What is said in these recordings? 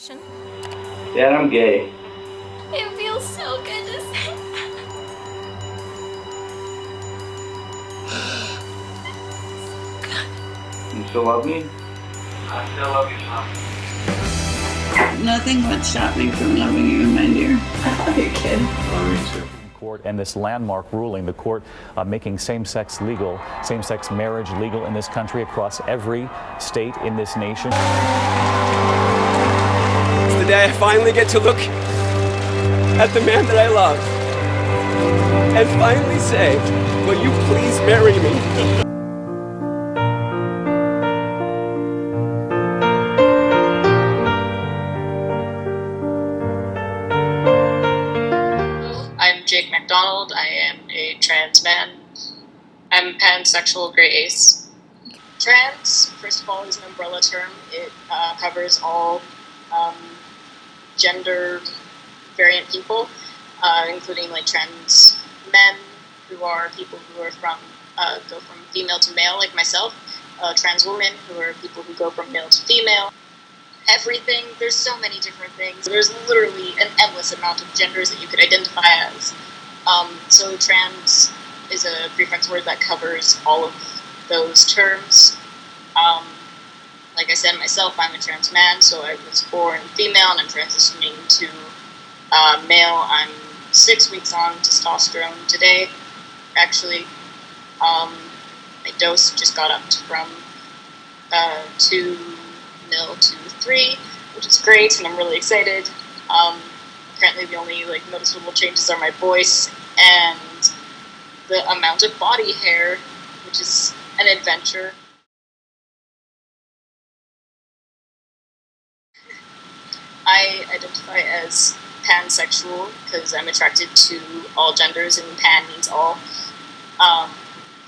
Dad, I'm gay. It feels so good to say. You still love me? I still love you, Mom. Nothing would stop me from loving you, my dear. I love you, kid. Love you too. Court and this landmark ruling, the court making same-sex marriage legal in this country across every state in this nation. It's the day I finally get to look at the man that I love and finally say, will you please marry me? I'm Jake MacDonald. I am a trans man. I'm pansexual gray ace. Trans, first of all, is an umbrella term. It covers all gender variant people, including like trans men, who are people who are go from female to male, like myself. Trans women, who are people who go from male to female. Everything. There's so many different things. There's literally an endless amount of genders that you could identify as. So trans is a preference word that covers all of those terms. Like I said myself, I'm a trans man, so I was born female and I'm transitioning to male. I'm 6 weeks on testosterone today, actually. My dose just got upped from 2 mil to 3, which is great, and I'm really excited. Apparently the only noticeable changes are my voice and the amount of body hair, which is an adventure. I identify as pansexual because I'm attracted to all genders, and pan means all.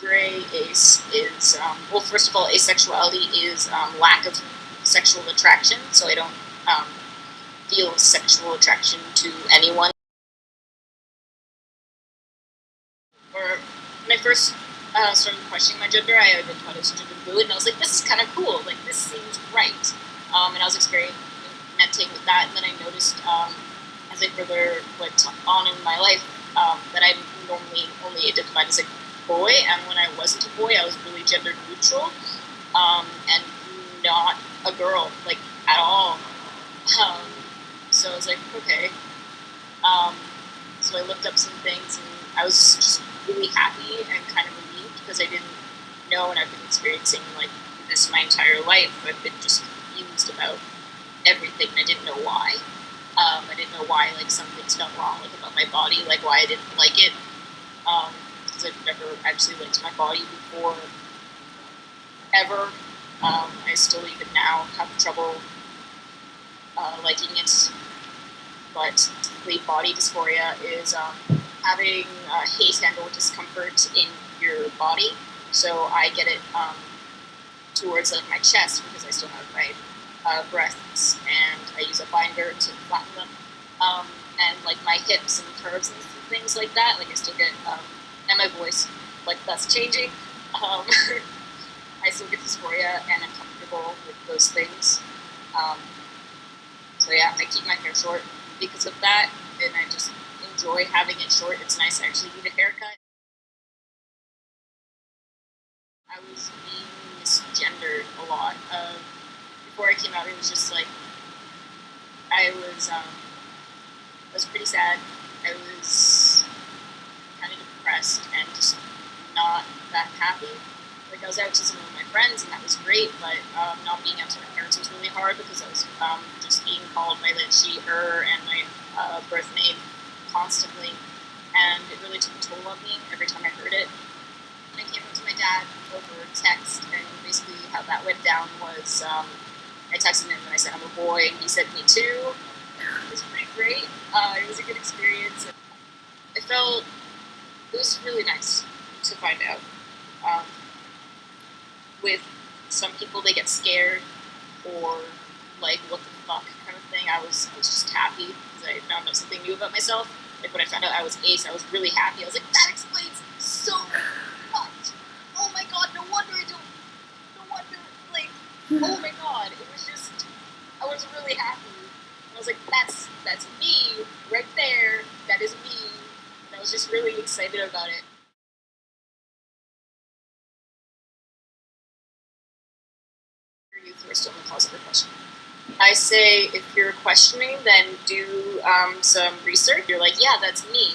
Gray ace is, well, first of all, asexuality is lack of sexual attraction, so I don't feel sexual attraction to anyone. Or when I first started questioning my gender, I identified as gender fluid, and I was like, this is kind of cool, like, this seems right. And I was experimenting with that, and then I noticed, as I further went on in my life, that I'm normally only identified as a boy, and when I wasn't a boy, I was really gender neutral, and not a girl, like, at all. So I was like, okay. So I looked up some things, and I was just really happy and kind of relieved because I didn't know, and I've been experiencing like this my entire life. I've been just confused about everything, and I didn't know why. I didn't know why like some things felt wrong like about my body, like why I didn't like it, because I've never actually liked my body before, ever. I still even now have trouble liking it, but the body dysphoria is having hate and or discomfort in your body. So I get it towards like my chest because I still have my breasts, and I use a binder to flatten them, and like my hips and curves and things like that. Like I still get, and my voice, like that's changing. I still get dysphoria, and I'm comfortable with those things. So yeah, I keep my hair short because of that, and I just enjoy having it short. It's nice to actually get a haircut. I was being misgendered a lot. Before I came out, it was just like I was pretty sad. I was kind of depressed and just not that happy. Like I was out to some of my friends, and that was great, but not being out to my parents was really hard because I was just being called by the she, her, and my birth name constantly, and it really took a toll on me every time I heard it. And I came up to my dad over text, and basically how that went down was I texted him and I said I'm a boy, and he said me too. It was pretty great. It was a good experience. It was really nice to find out. With some people, they get scared or like what the fuck kind of thing. I was just happy because I found out something new about myself. Like when I found out I was ace, I was really happy. I was like, that explains so much. Oh my god, no wonder I don't. No wonder, like, oh my god, it was just, I was really happy. I was like, that's me right there. That is me. And I was just really excited about it. Youth who are still in the closet with question. I say if you're questioning, then do some research. You're like, yeah, that's me.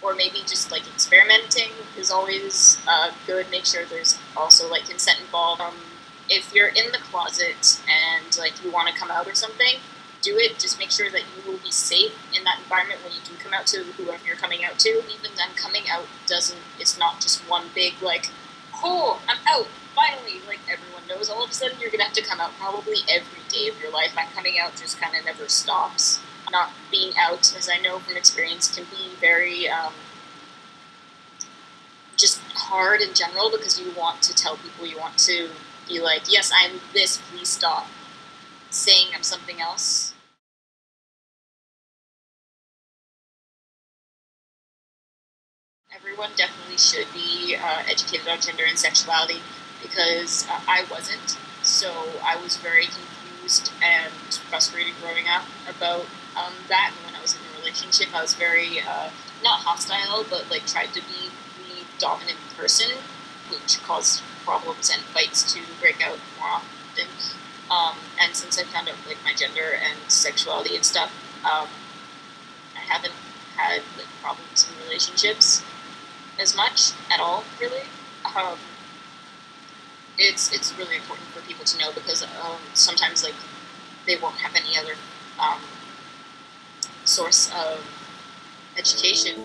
Or maybe just like experimenting is always good. Make sure there's also like consent involved. If you're in the closet and like you want to come out or something, do it. Just make sure that you will be safe in that environment when you do come out to whoever you're coming out to. Even then, coming out it's not just one big like, cool, I'm out, finally. Like everyone knows all of a sudden you're gonna have to come out probably every day of your life. And coming out just kind of never stops. Not being out, as I know from experience, can be very just hard in general because you want to tell people, you want to be like, yes, I'm this, please stop saying I'm something else. Everyone definitely should be educated on gender and sexuality because I wasn't. So I was very confused and frustrated growing up about that. And when I was in a relationship, I was very, not hostile, but like tried to be the dominant person, which caused problems and fights to break out more often. And since I found out like my gender and sexuality and stuff, I haven't had like problems in relationships as much at all, really. It's really important for people to know because sometimes like they won't have any other source of education.